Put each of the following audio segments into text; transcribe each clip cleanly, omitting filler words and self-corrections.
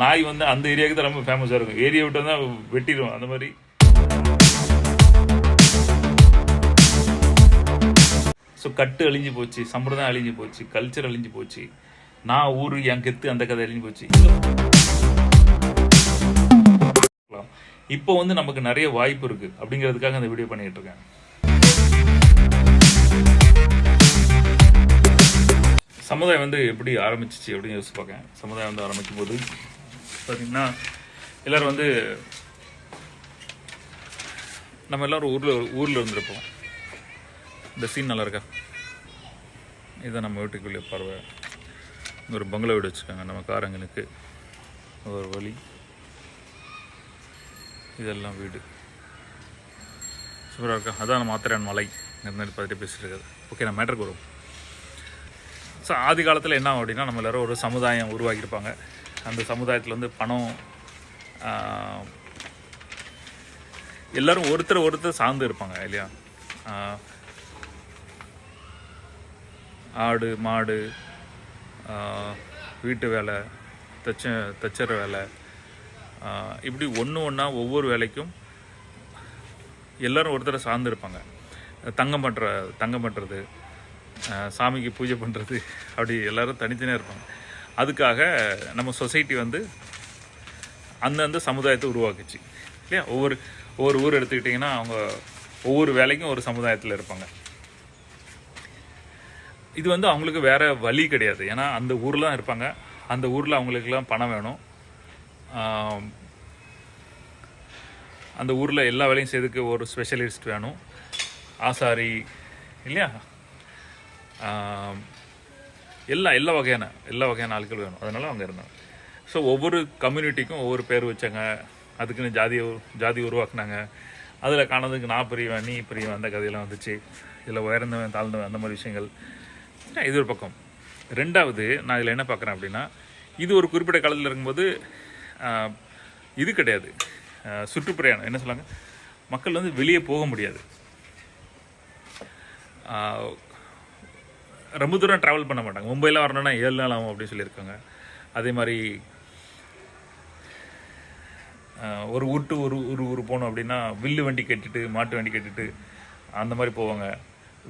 நாய் வந்து அந்த ஏரியாவுக்கு தான் ரொம்ப ஃபேமஸாக இருக்கும். ஏரியா விட்டு தான் வெட்டிடும். அந்த மாதிரி ஸோ கட்டு அழிஞ்சு போச்சு, சம்பிரதாயம் அழிஞ்சு போச்சு, கல்ச்சர் அழிஞ்சு போச்சு. நான் ஊரு என் கெத்து அந்த கதை அழிஞ்சு போச்சு. இப்போ வந்து நமக்கு நிறைய வாய்ப்பு இருக்கு அப்படிங்கிறதுக்காக அந்த வீடியோ பண்ணிட்டு இருக்கேன். சமுதாயம் வந்து எப்படி ஆரம்பிச்சிச்சு அப்படின்னு யோசிச்சு பார்க்கேன். சமுதாயம் வந்து ஆரம்பிக்கும் போது பார்த்தீங்கன்னா எல்லாரும் வந்து நம்ம எல்லாரும் ஊரில் இருந்திருப்போம். இந்த சீன் நல்லா இருக்கா? இதுதான் நம்ம வீட்டுக்குள்ளே பார்வை. ஒரு பங்களா வீடு வச்சுருக்காங்க. நம்ம காரங்கனுக்கு ஒரு வழி, இதெல்லாம் வீடு சூப்பராக இருக்கா? அதான் நம்ம ஆத்திரான் மலை முன்னாடி பார்த்துட்டு பேசிட்டு இருக்காது. ஓகே, நான் மேட்டருக்கு வரும். ஸோ ஆதி காலத்தில் என்ன அப்படின்னா நம்ம எல்லோரும் ஒரு சமுதாயம் உருவாக்கியிருப்பாங்க. அந்த சமுதாயத்தில் வந்து பணம் எல்லோரும் ஒருத்தர் சார்ந்து இருப்பாங்க இல்லையா? ஆடு மாடு, வீட்டு வேலை, தச்சர வேலை, இப்படி ஒன்றா ஒவ்வொரு வேலைக்கும் எல்லோரும் ஒருத்தரை சார்ந்து இருப்பாங்க. தங்கம் பண்ணுறது, சாமிக்கு பூஜை பண்ணுறது, அப்படி எல்லோரும் தனித்தனியாக இருப்பாங்க. அதுக்காக நம்ம சொசைட்டி வந்து அந்தந்த சமுதாயத்தை உருவாக்குச்சு இல்லையா? ஒவ்வொரு ஊர் எடுத்துக்கிட்டிங்கன்னா அவங்க ஒவ்வொரு வேலைக்கும் ஒரு சமுதாயத்தில் இருப்பாங்க. இது வந்து அவங்களுக்கு வேறு வழி கிடையாது. ஏன்னா அந்த ஊரில் தான் இருப்பாங்க. அந்த ஊரில் அவங்களுக்கெல்லாம் பணம் வேணும். அந்த ஊரில் எல்லா வேலையும் செய்யறதுக்கு ஒரு ஸ்பெஷலிஸ்ட் வேணும், ஆசாரி இல்லையா? எல்லா வகையான ஆட்கள் வேணும். அதனால் அவங்க இருந்தாங்க. ஸோ ஒவ்வொரு கம்யூனிட்டிக்கும் ஒவ்வொரு பேர் வச்சாங்க. அதுக்குன்னு ஜாதி உருவாக்குனாங்க. அதில் காணதுக்கு நான் பெரியவன் நீ பெரியவன் அந்த கதையெல்லாம் வந்துச்சு. இதில் உயர்ந்தவன் தாழ்ந்தவன் அந்த மாதிரி விஷயங்கள். இது ஒரு பக்கம். ரெண்டாவது, நான் இதில் என்ன பார்க்குறேன் அப்படின்னா, இது ஒரு குறிப்பிட்ட காலத்தில் இருக்கும்போது இது கிடையாது. சுற்றுப்பிரயாணம் என்ன சொல்லுவாங்க, மக்கள் வந்து வெளியே போக முடியாது, ரொம்ப தூரம் ட்ராவல் பண்ண மாட்டாங்க. மும்பையில் வரணும்னா 7 நாள் ஆகும் அப்படின்னு சொல்லியிருக்காங்க. அதே மாதிரி ஒரு ஊட்டு ஒரு ஊர் போகணும் அப்படின்னா வில்லு வண்டி கட்டிட்டு மாட்டு வண்டி கட்டிட்டு அந்த மாதிரி போவாங்க.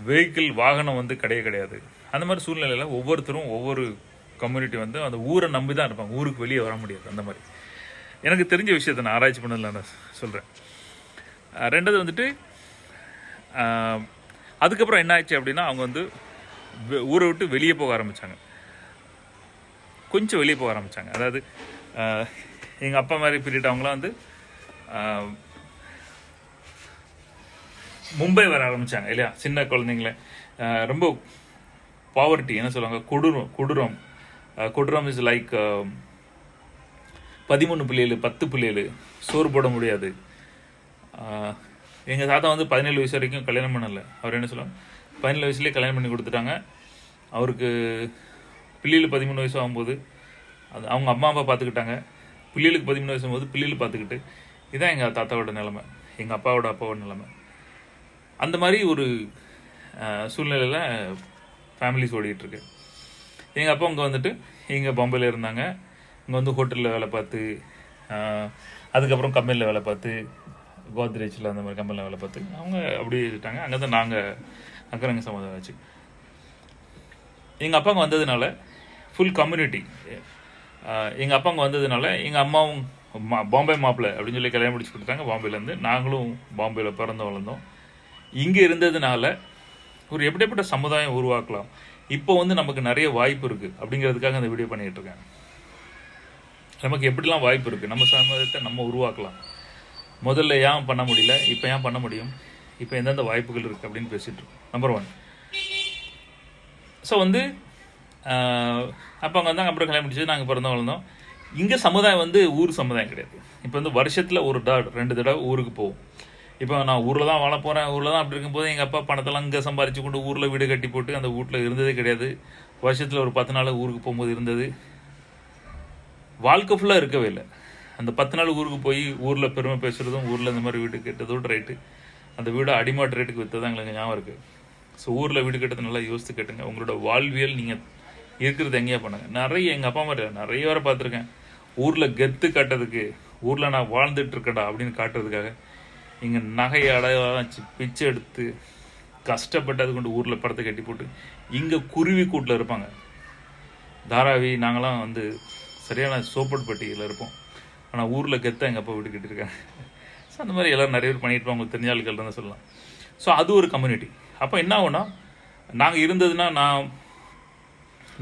வெஹிக்கிள் வாகனம் வந்து கிடையாது. அந்த மாதிரி சூழ்நிலையில் ஒவ்வொருத்தரும் ஒவ்வொரு கம்யூனிட்டி வந்து அந்த ஊரை நம்பி தான் இருப்பாங்க. ஊருக்கு வெளியே வர முடியாது. அந்த மாதிரி எனக்கு தெரிஞ்ச விஷயத்தை நான் ஆராய்ச்சி பண்ணதில் நான் சொல்கிறேன். ரெண்டாவது வந்துட்டு அதுக்கப்புறம் என்ன ஆச்சு அப்படின்னா அவங்க வந்து ஊரை விட்டு வெளியே போக ஆரம்பித்தாங்க. கொஞ்சம் வெளியே போக ஆரம்பித்தாங்க. அதாவது எங்கள் அப்பா மாதிரி பீரியட் அவங்களாம் வந்து மும்பை வர ஆரம்பித்தாங்க இல்லையா? சின்ன குழந்தைங்கள ரொம்ப பாவர்ட்டி என்ன சொல்லுவாங்க, கொடூரம் இஸ் லைக் 13 பிள்ளைகள் 10 பிள்ளைகள் சோறு போட முடியாது. எங்கள் தாத்தா வந்து 17 வயசு வரைக்கும் கல்யாணம் பண்ணலை. அவர் என்ன சொல்லுவாங்க, 17 வயசுலேயே கல்யாணம் பண்ணி கொடுத்துட்டாங்க. அவருக்கு பிள்ளைகள் 13 வயசு ஆகும்போது அது அவங்க அம்மா அப்பா பார்த்துக்கிட்டாங்க. பிள்ளைகளுக்கு 13 வயசு ஆகும்போது பிள்ளைகள் பார்த்துக்கிட்டு, இதுதான் எங்கள் தாத்தாவோட நிலைமை, எங்கள் அப்பாவோட நிலைமை. அந்த மாதிரி ஒரு சூழ்நிலையில் ஃபேமிலிஸ் ஓடிட்டுருக்கு. எங்கள் அப்பா இங்கே வந்துட்டு இங்கே பாம்பேயில் இருந்தாங்க. இங்கே வந்து ஹோட்டலில் வேலை பார்த்து, அதுக்கப்புறம் கம்பெனியில் வேலை பார்த்து, கோத்ரேஜில் அந்த மாதிரி கம்பெனியில் வேலை பார்த்து அவங்க அப்படி இருக்காங்க. அங்கே தான் நாங்கள் அக்கறங்க சமுதாயம் ஆச்சு. எங்கள் அப்பா அங்கே வந்ததுனால ஃபுல் கம்யூனிட்டி எங்கள் அப்பா அங்கே வந்ததுனால எங்கள் அம்மாவும் பாம்பே மாப்பிள்ளை அப்படின்னு சொல்லி கல்யாணம் முடிச்சு கொடுத்தாங்க. பாம்பேலேருந்து நாங்களும் பாம்பேயில் பிறந்து வளர்ந்தோம். இங்கே இருந்ததுனால ஒரு எப்படிப்பட்ட சமுதாயம் உருவாக்கலாம், இப்போ வந்து நமக்கு நிறைய வாய்ப்பு இருக்குது அப்படிங்கிறதுக்காக அந்த வீடியோ பண்ணிகிட்டு இருக்கேன். நமக்கு எப்படிலாம் வாய்ப்பு இருக்குது, நம்ம சமுதாயத்தை நம்ம உருவாக்கலாம். முதல்ல ஏன் பண்ண முடியல, இப்போ ஏன் பண்ண முடியும், இப்போ எந்தெந்த வாய்ப்புகள் இருக்குது அப்படின்னு பேசிகிட்டு இருக்கோம். நம்பர் 1. ஸோ வந்து அப்போ அங்கே வந்தாங்க. அப்புறம் கல்யாணம் முடிச்சு நாங்கள் பிறந்தோம் வளர்ந்தோம். இங்கே சமுதாயம் வந்து ஊர் சமுதாயம் கிடையாது. இப்போ வந்து வருஷத்தில் 2 தடவை ஊருக்கு போகும். இப்போ நான் ஊரில் தான் வாழ போகிறேன், ஊரில் தான் அப்படி இருக்கும்போது எங்கள் அப்பா பணத்தெல்லாம் இங்கே சம்பாரிச்சு கொண்டு ஊரில் வீடு கட்டி போட்டு அந்த வீட்டில் இருந்ததே கிடையாது. வருஷத்தில் ஒரு 10 நாள் ஊருக்கு போகும்போது இருந்தது. வாழ்க்கை ஃபுல்லாக இருக்கவே இல்லை. அந்த 10 நாள் ஊருக்கு போய் ஊரில் பெருமை பேசுகிறதும், ஊரில் இந்த மாதிரி வீடு கெட்டதோட ரைட்டு, அந்த வீடை அடிமாட்டு ரேட்டுக்கு விற்றதான் எங்களுக்கு ஞாபகம் இருக்குது. ஸோ ஊரில் வீடு கட்டுறது நல்லா யோசித்து கேட்டுங்க. உங்களோட வாழ்வியல் நீங்கள் இருக்கிறது எங்கேயா பண்ணுங்க. நிறைய எங்கள் அப்பா மாதிரி நிறைய பேரை பார்த்துருக்கேன். ஊரில் கெத்து காட்டுறதுக்கு, ஊரில் நான் வாழ்ந்துட்டு இருக்கேன்டா அப்படின்னு காட்டுறதுக்காக இங்கே நகையை அடையாளம் வச்சு பிச்சை எடுத்து கஷ்டப்பட்டு அது கொண்டு ஊரில் படத்தை கட்டி போட்டு இங்கே குருவி கூட்டில் இருப்பாங்க. தாராவி நாங்களாம் வந்து சரியான சோப்பட் பட்டியில் இருப்போம். ஆனால் ஊரில் கெத்தாக எங்கள் அப்பா வீடு கட்டியிருக்காங்க. ஸோ அந்த மாதிரி எல்லோரும் நிறைய பேர் பண்ணிட்டு அவங்களுக்கு தெரிஞ்ச ஆளுகள் தான் சொல்லலாம். ஸோ அது ஒரு கம்யூனிட்டி. அப்போ என்ன ஆகும்னா, நாங்கள் இருந்ததுன்னா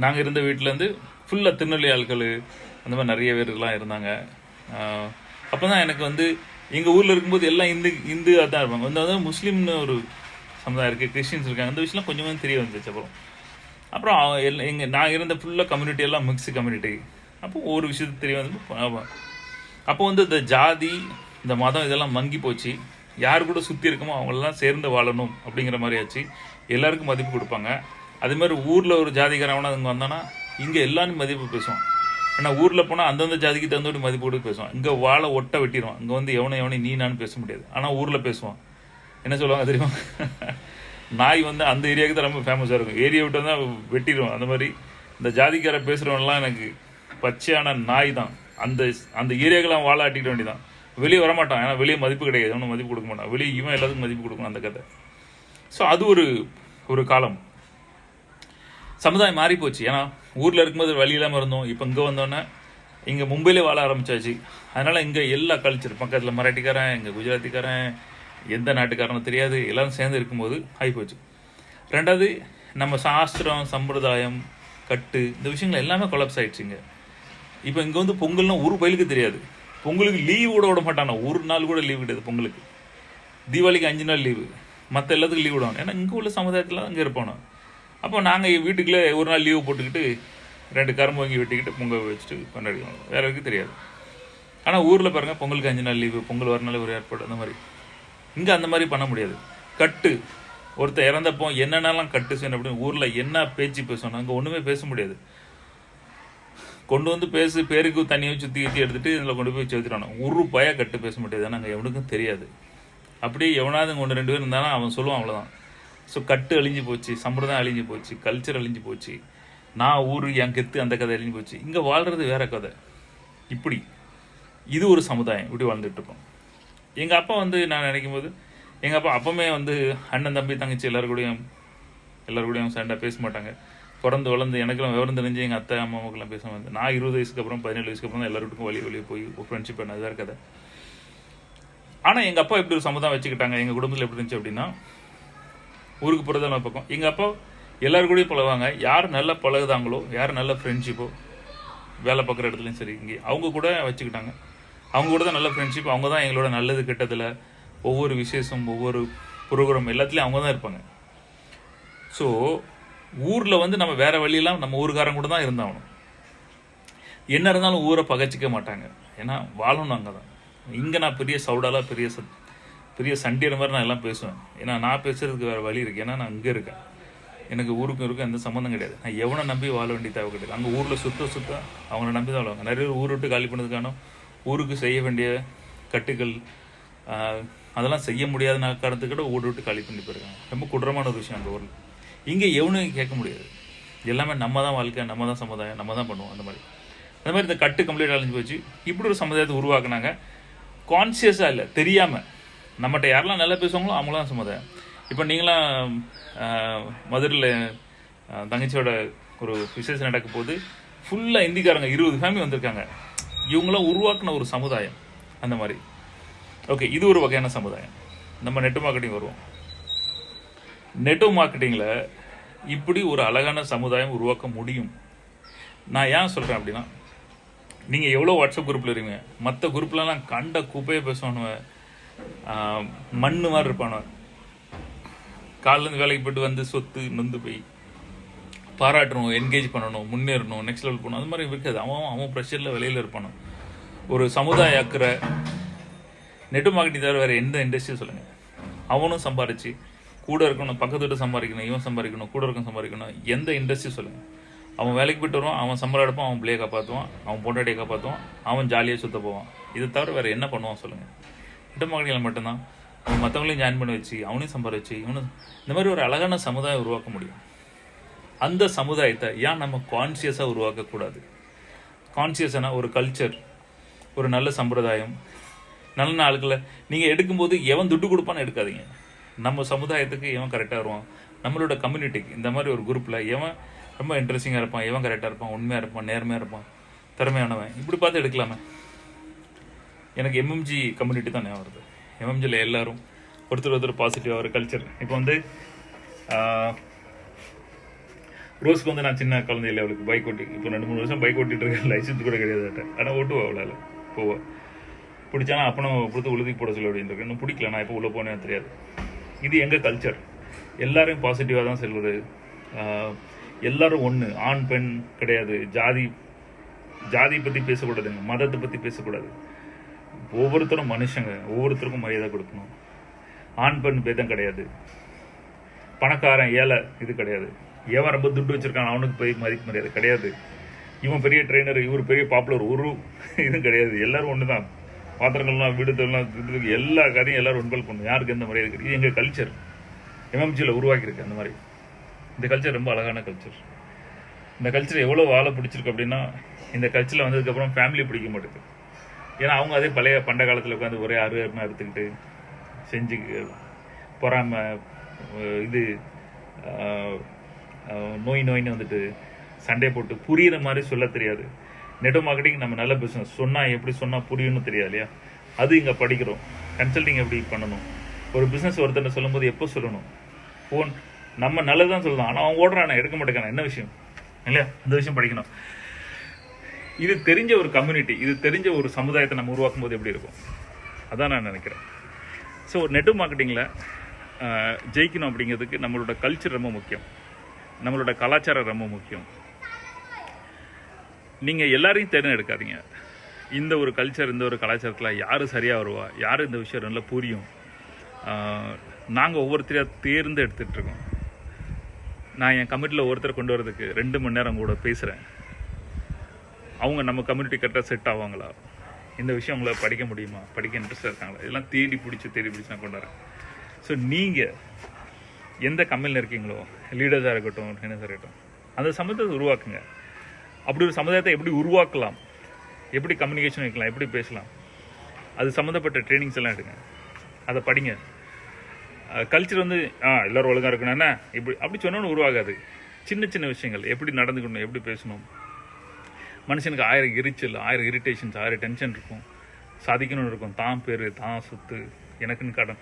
நாங்கள் இருந்த வீட்டிலேருந்து ஃபுல்லாக திருநெல்வேலி ஆட்கள் அந்த மாதிரி நிறைய பேர்லாம் இருந்தாங்க. அப்போ தான் எனக்கு வந்து எங்கள் ஊரில் இருக்கும்போது எல்லாம் இந்து அதான் இருப்பாங்க. வந்து முஸ்லீம்னு ஒரு சமுதாயம் இருக்குது, கிறிஸ்டின்ஸ் இருக்காங்க. அந்த விஷயம்லாம் கொஞ்சமாக தெரிய வந்துச்சு. அப்புறம் நான் இருந்த ஃபுல்லாக கம்யூனிட்டி எல்லாம் மிக்ஸு கம்யூனிட்டி. அப்போ ஒரு விஷயத்துக்கு தெரிய வந்து அப்போ வந்து இந்த ஜாதி, இந்த மதம் இதெல்லாம் மங்கி போச்சு. யார் கூட சுற்றி இருக்கமோ அவங்களெல்லாம் சேர்ந்து வாழணும் அப்படிங்கிற மாதிரி ஆச்சு. எல்லாருக்கும் மதிப்பு கொடுப்பாங்க. அதேமாதிரி ஊரில் ஒரு ஜாதிக்காரவனா இங்கே வந்தானா இங்கே எல்லாரும் மதிப்பு பேசுவான். ஏன்னா ஊரில் போனால் அந்தந்த ஜாதிக்கு தகுந்தோடு மதிப்பு கொடுத்து பேசுவான். இங்கே வாழை ஒட்ட வெட்டிடுவான். இங்கே வந்து எவனை நீ நான் பேச முடியாது. ஆனால் ஊரில் பேசுவான். என்ன சொல்லுவாங்க தெரியுமா? நாய் வந்து அந்த ஏரியாவுக்கு தான் ரொம்ப ஃபேமஸாக இருக்கும். ஏரியா விட்டு தான் வெட்டிடுவான். அந்த மாதிரி இந்த ஜாதிக்கார பேசுகிறவன்லாம் எனக்கு பச்சையான நாய் தான். அந்த ஏரியாக்கெல்லாம் வாழ ஆட்டிக்க வேண்டியதான். வெளியே வரமாட்டான். ஏன்னா வெளியே மதிப்பு கிடையாது. அவனும் மதிப்பு கொடுக்க மாட்டான். வெளியே இவன் எல்லாத்துக்கும் மதிப்பு கொடுக்கணும் அந்த கதை. ஸோ அது ஒரு காலம். சமுதாயம் மாறி போச்சு. ஏன்னா ஊரில் இருக்கும்போது வழி இல்லாமல் இருந்தோம். இப்போ இங்கே வந்தோன்னே இங்கே மும்பையிலே வாழ ஆரம்பிச்சாச்சு. அதனால் இங்கே எல்லா கல்ச்சர், பக்கத்தில் மராட்டிக்காரன், இங்கே குஜராத்திக்காரன், எந்த நாட்டுக்காரனும் தெரியாது, எல்லோரும் சேர்ந்து இருக்கும்போது ஆகிப்போச்சு. ரெண்டாவது, நம்ம சாஸ்திரம், சம்பிரதாயம், கட்டு, இந்த விஷயங்கள் எல்லாமே கொலாப்ஸ் ஆகிடுச்சிங்க. இப்போ இங்கே வந்து பொங்கல்னா ஒரு பயிலுக்கு தெரியாது. பொங்கலுக்கு லீவு கூட விட மாட்டானோ, ஒரு நாள் கூட லீவு கிடையாது பொங்கலுக்கு. தீபாவளிக்கு 5 நாள் லீவு, மற்ற எல்லாத்துக்கும் லீவ் விடுவாங்க. ஏன்னா இங்கே உள்ள சமுதாயத்தில் அங்கே இருப்போம். அப்போ நாங்கள் வீட்டுக்குள்ளே ஒரு நாள் லீவு போட்டுக்கிட்டு 2 கரும்பு வாங்கி வெட்டிக்கிட்டு பொங்கல் வச்சுட்டு கொண்டாடிடுவோம். வேற எதுவும் தெரியாது. ஆனால் ஊரில் பாருங்கள், பொங்கலுக்கு 5 நாள் லீவு, பொங்கல் வரனால ஒரு ஏற்பாடு, அந்த மாதிரி. இங்கே அந்த மாதிரி பண்ண முடியாது. கட்டு, ஒருத்தர் இறந்தப்போ என்னென்னலாம் கட்டு செய்யணும் அப்படின்னு ஊரில் என்ன பேச்சு பேசணும், அங்கே ஒன்றுமே பேச முடியாது. கொண்டு வந்து பேருக்கு தண்ணியை சுற்றி எடுத்துகிட்டு இதில் கொண்டு போய் சேர்த்துட்டானோ, ஒரு பய கட்டு பேச முடியாது. ஆனால் அங்கே எவனுக்கும் தெரியாது. அப்படியே எவனாவது 1-2 பேர் இருந்தாலும் அவன் சொல்லுவான், அவ்வளோதான். ஸோ கட்டு அழிஞ்சு போச்சு, சம்பிரதாயம் அழிஞ்சு போச்சு, கல்ச்சர் அழிஞ்சு போச்சு, நான் ஊர் என் கெத்து அந்த கதை அழிஞ்சு போச்சு. இங்கே வாழ்கிறது வேற கதை. இப்படி இது ஒரு சமுதாயம், இப்படி வாழ்ந்துட்டு இருக்கோம். எங்கள் அப்பா வந்து நான் நினைக்கும் போது, எங்கள் அப்பா அப்பவுமே வந்து அண்ணன் தம்பி தங்கச்சி எல்லாருக்கூடையும் சண்டை பேச மாட்டாங்க. பிறந்து வளர்ந்து எனக்கெல்லாம் விவரம் தெரிஞ்சு எங்கள் அத்தை அம்மாவுக்கெல்லாம் பேச வந்து, நான் 20 வயசுக்கு அப்புறம் 17 வயசுக்கு அப்புறம் தான் எல்லாருக்கும் வெளியே போய் ஒரு ஃப்ரெண்ட்ஷிப் பண்ணது வேறு கதை. ஆனால் எங்கள் அப்பா எப்படி ஒரு சமுதாயம் வச்சுக்கிட்டாங்க, எங்கள் குடும்பத்தில் எப்படி இருந்துச்சு அப்படின்னா, ஊருக்கு போகிறதான பக்கம் எங்கள் அப்பா எல்லாருக்கூடயும் பழகுவாங்க. யார் நல்லா பழகுதாங்களோ, யார் நல்ல ஃப்ரெண்ட்ஷிப்போ, வேலை பார்க்குற இடத்துலையும் சரி, இங்கே அவங்க கூட வச்சுக்கிட்டாங்க. அவங்க கூட தான் நல்ல ஃப்ரெண்ட்ஷிப். அவங்க தான் எங்களோட நல்லது கெட்டதில், ஒவ்வொரு விசேஷம், ஒவ்வொரு ப்ரோக்ராம் எல்லாத்துலேயும் அவங்க தான் இருப்பாங்க. ஸோ ஊரில் வந்து நம்ம வேறு வழியெல்லாம் நம்ம ஊருக்காரங்க கூட தான் இருந்தாகணும். என்ன இருந்தாலும் ஊரை பகச்சிக்க மாட்டாங்க. ஏன்னா வாழணும் அங்கே தான். இங்கே நான் பெரிய சவுடாலாக பெரிய சண்டியர் மாதிரி நான் எல்லாம் பேசுவேன். ஏன்னா நான் பேசுகிறதுக்கு வேறு வழி இருக்குது. ஏன்னா நான் இங்கே இருக்கேன். எனக்கு ஊருக்கும் எந்த சம்மந்தம் கிடையாது. நான் எவனை நம்பி வாழ வேண்டிய தேவை கிடையாது. அங்கே ஊரில் சுத்த அவங்கள நம்பி தான் வாழ்வாங்க. நிறைய ஊர் விட்டு காலி பண்ணதுக்கான ஊருக்கு செய்ய வேண்டிய கட்டுகள் அதெல்லாம் செய்ய முடியாத காரணத்துக்கிட்ட ஊர் விட்டு காலி பண்ணி போயிருக்காங்க. ரொம்ப குற்றமான ஒரு விஷயம் அந்த ஊரில். இங்கே எவனும் கேட்க முடியாது. எல்லாமே நம்ம தான் வாழ்க்கை, நம்ம தான் சமுதாயம், நம்ம தான் பண்ணுவோம். அந்த மாதிரி இந்த கட்டு கம்ப்ளீட் அழிஞ்சு போச்சு. இப்படி ஒரு சமுதாயத்தை உருவாக்குனாங்க. கான்சியஸாக இல்லை, தெரியாமல். நம்மகிட்ட யாரெல்லாம் நல்லா பேசுவாங்களோ அவங்களாம் சமுதாயம். இப்போ நீங்களாம் மதுரையில் தங்கச்சியோட ஒரு விசேஷம் நடக்க போது ஃபுல்லாக இந்திக்காரங்க 20 ஃபேமிலி வந்திருக்காங்க. இவங்களாம் உருவாக்குன ஒரு சமுதாயம். அந்த மாதிரி ஓகே, இது ஒரு வகையான சமுதாயம். நம்ம நெட் மார்க்கெட்டிங் வருவோம். நெட் மார்க்கெட்டிங்கில் இப்படி ஒரு அழகான சமுதாயம் உருவாக்க முடியும். நான் ஏன் சொல்கிறேன் அப்படின்னா, நீங்கள் எவ்வளோ வாட்ஸ்அப் குரூப்பில் இருக்கீங்க, மற்ற குரூப்லலாம் கண்ட குப்பையை பேசுவானுவேன், மண் மாதிரி இருப்பானுவேன். காலிலேருந்து வேலைக்கு போய்ட்டு வந்து சொத்து நொந்து போய் பாராட்டணும், என்கேஜ் பண்ணணும், முன்னேறணும், நெக்ஸ்ட் லெவல் போகணும், அது மாதிரி இருக்காது. அவன் ப்ரெஷரில் வெளியில் இருப்பானோ. ஒரு சமுதாய அக்கறை நெட் மார்க்கெட்டிங் தவிர வேறு எந்த இண்டஸ்ட்ரியும் சொல்லுங்கள். அவனும் சம்பாரிச்சு கூட இருக்கணும், பக்கத்து விட்டு சம்பாதிக்கணும், இவன் சம்பாதிக்கணும், கூட இருக்கும் சம்பாதிக்கணும். எந்த இண்டஸ்ட்ரி சொல்லுங்கள். அவன் வேலைக்கு போய்ட்டு வருவான், அவன் சம்பளம் எடுப்பான், அவன் பிள்ளையை காப்பாற்றுவான், அவன் பொண்டாட்டியை காப்பாற்றுவான், அவன் ஜாலியாக சுற்ற போவான். இதை தவிர வேறு என்ன பண்ணுவான் சொல்லுங்கள். நெட் மார்க்கெட்டிங்கில் மட்டும்தான் அவன் மற்றவங்களையும் ஜாயின் பண்ணி வச்சு அவனையும் சம்பாதிச்சு இவனு இந்த மாதிரி ஒரு அழகான சமுதாயம் உருவாக்க முடியும். அந்த சமுதாயத்தை ஏன் நம்ம கான்சியஸாக உருவாக்கக்கூடாது? கான்சியஸான ஒரு கல்ச்சர், ஒரு நல்ல சம்பிரதாயம், நல்ல ஆளுக்களை நீங்கள் எடுக்கும்போது எவன் துட்டு கொடுப்பான்னு எடுக்காதீங்க. நம்ம சமுதாயத்துக்கு எவன் கரெக்டாக வருவான், நம்மளோட கம்யூனிட்டிக்கு இந்த மாதிரி ஒரு குரூப்பில் எவன் ரொம்ப இன்ட்ரெஸ்டிங்காக இருப்பான், எவன் கரெக்டாக இருப்பான், உண்மையாக இருப்பான், நேர்மையாக இருப்பான், திறமையானவன், இப்படி பார்த்து எடுக்கலாமே. எனக்கு எம்எம்ஜி கம்யூனிட்டி தான் ஞாபகம் வருது. எம்எம்ஜியில் எல்லாரும் ஒருத்தர் பாசிட்டிவாக ஒரு கல்ச்சர். இப்போ வந்து ரோஸ்க்கு வந்து நான் சின்ன குழந்தையில அவளுக்கு பைக் ஓட்டி, இப்போ 2-3 வருஷம் பைக் ஓட்டிட்டு இருக்கேன், லைசன்ஸ் கூட கிடையாது. ஆனால் ஓட்டுவா, அவளால் போவா. பிடிச்சானா அப்பனும் கொடுத்து உழுதி போட சொல்லி அப்படின்னு இருக்கு. இன்னும் பிடிக்கல, நான் இப்போ உள்ளே போனேன்னு தெரியாது. இது எங்கள் கல்ச்சர். எல்லாரும் பாசிட்டிவாக தான் செல்வது. எல்லாரும் ஒன்று, ஆண் பெண் கிடையாது. ஜாதி பற்றி பேசக்கூடாதுங்க, மதத்தை பற்றி பேசக்கூடாது. ஒவ்வொருத்தரும் மனுஷங்க, ஒவ்வொருத்தருக்கும் மரியாதை கொடுக்கணும். ஆண் பெண் பேதம் கிடையாது. பணக்காரன் ஏழை இது கிடையாது. எவன் ரொம்ப துட்டு வச்சிருக்கான் அவனுக்கு போய் மரியாதை கிடையாது. இவன் பெரிய ட்ரெயினர், இவர் பெரிய பாப்புலர், ஒரு இதுவும் கிடையாது. எல்லாரும் ஒன்று தான். பாத்திரங்கள்லாம், வீடு தொழிலாம், எல்லா காரையும் எல்லாரும் இன்வால்வ் பண்ணணும். யாருக்கு எந்த மரியாதை கிடையாது. இது எங்கள் கல்ச்சர் எம்எம்ஜியில் உருவாக்கியிருக்கு. அந்த மாதிரி இந்த கல்ச்சர் ரொம்ப அழகான கல்ச்சர். இந்த கல்ச்சர் எவ்வளோ வாழ பிடிச்சிருக்கு அப்படின்னா, இந்த கல்ச்சரில் வந்ததுக்கப்புறம் ஃபேமிலி பிடிக்க மாட்டேங்குது. ஏன்னா அவங்க அதே பழைய பண்ட காலத்தில் உட்காந்து ஒரே அருமை எடுத்துக்கிட்டு செஞ்சு பொறாம இது நோயின்னு வந்துட்டு சண்டே போட்டு புரியுற மாதிரி சொல்ல தெரியாது. நெட்வொர்க் மார்க்கெட்டிங் நம்ம நல்ல பிஸ்னஸ், சொன்னால் எப்படி சொன்னால் புரியும்னு தெரியாது இல்லையா? அது இங்கே படிக்கிறோம். கன்சல்டிங் எப்படி பண்ணணும், ஒரு பிஸ்னஸ் ஒருத்தர் சொல்லும்போது எப்போ சொல்லணும், ஃபோன் நம்ம நல்லதான் சொல்லலாம், ஆனால் அவன் ஓடுறான் எடுக்க மாட்டேங்கான, என்ன விஷயம் இல்லையா? அந்த விஷயம் படிக்கணும். இது தெரிஞ்ச ஒரு கம்யூனிட்டி, இது தெரிஞ்ச ஒரு சமுதாயத்தை நம்ம உருவாக்கும் போது எப்படி இருக்கும், அதான் நான் நினைக்கிறேன். ஸோ நெட்வொர்க் மார்க்கெட்டிங்கில் ஜெயிக்கணும் அப்படிங்கிறதுக்கு நம்மளோட கல்ச்சர் ரொம்ப முக்கியம், நம்மளோட கலாச்சாரம் ரொம்ப முக்கியம். நீங்கள் எல்லாரையும் தேர்ந்தெடுக்காதீங்க. இந்த ஒரு கல்ச்சர், இந்த ஒரு கலாச்சாரத்தில் யார் சரியாக வருவா, யார் இந்த விஷயம் நல்லா புரியும், நாங்கள் ஒவ்வொருத்தரையாக தேர்ந்தெடுத்துட்ருக்கோம். நான் என் கம்யூனிட்டியில் ஒருத்தரை கொண்டு வரதுக்கு 2 மணி நேரம் கூட பேசுகிறேன். அவங்க நம்ம கம்யூனிட்டி கரெக்டாக செட் ஆவாங்களா, இந்த விஷயம் அவங்கள படிக்க முடியுமா, படிக்க இன்ட்ரெஸ்டாக இருக்காங்களா, இதெல்லாம் தேடி பிடிச்சி நான் கொண்டு வரேன். ஸோ நீங்கள் எந்த கம்பெனியில் இருக்கீங்களோ, லீடர்ஸாக இருக்கட்டும், ட்ரெயினர்ஸாக இருக்கட்டும், அந்த சமுதாயத்தை உருவாக்குங்க. அப்படி ஒரு சமுதாயத்தை எப்படி உருவாக்கலாம், எப்படி கம்யூனிகேஷன் வைக்கலாம், எப்படி பேசலாம், அது சம்மந்தப்பட்ட ட்ரைனிங்ஸ் எல்லாம் எடுங்க, அதை படிங்க. கல்ச்சர் வந்து எல்லோரும் ஒழுங்காக இருக்கணும் என்ன இப்படி அப்படி சொன்னோன்னு உருவாகாது. சின்ன சின்ன விஷயங்கள், எப்படி நடந்துக்கணும், எப்படி பேசணும். மனுஷனுக்கு 1000 எரிச்சல், 1000 இரிட்டேஷன்ஸ், 1000 டென்ஷன் இருக்கும். சாதிக்கணும்னு இருக்கும், தான் பேர், தான் சொத்து, எனக்குன்னு கடன்,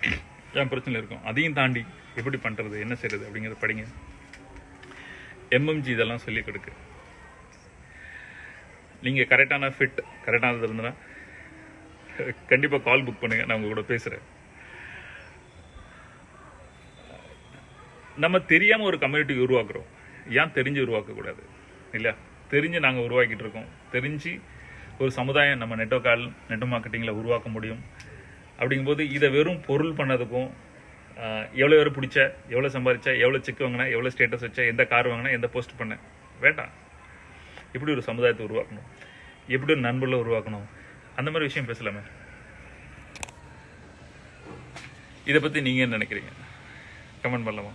என் பிரச்சனை இருக்கும். அதையும் தாண்டி எப்படி பண்ணுறது, என்ன செய்கிறது அப்படிங்கிறத படிங்க. எம்எம்ஜி இதெல்லாம் சொல்லிக் கொடுக்கு. நீங்கள் கரெக்டான ஃபிட், கரெக்டானது இருந்ததுன்னா கண்டிப்பாக கால் புக் பண்ணுங்கள், நான் உங்கள் கூட பேசுகிறேன். நம்ம தெரியாமல் ஒரு கம்யூனிட்டி உருவாக்குறோம், ஏன் தெரிஞ்சு உருவாக்கக்கூடாது இல்லையா? தெரிஞ்சு நாங்கள் உருவாக்கிட்டு இருக்கோம். தெரிஞ்சு ஒரு சமுதாயம் நம்ம நெட்வொர்க் மார்க்கெட்டிங்கில் உருவாக்க முடியும். அப்படிங்கும்போது இதை வெறும் பொருள் பண்ணதுக்கும், எவ்வளோ பேர் பிடிச்ச, எவ்வளோ சம்பாதிச்சா, எவ்வளோ செக் வாங்கினா, எவ்வளோ ஸ்டேட்டஸ் வச்சா, எந்த கார் வாங்கினா, எந்த போஸ்ட் பண்ண வேண்டாம். எப்படி ஒரு சமுதாயத்தை உருவாக்கணும், எப்படி ஒரு நண்பர்களை உருவாக்கணும், அந்த மாதிரி விஷயம் பேசலாமே. இதை பற்றி நீங்கள் என்ன நினைக்கிறீங்க, கமெண்ட் பண்ணலாமா?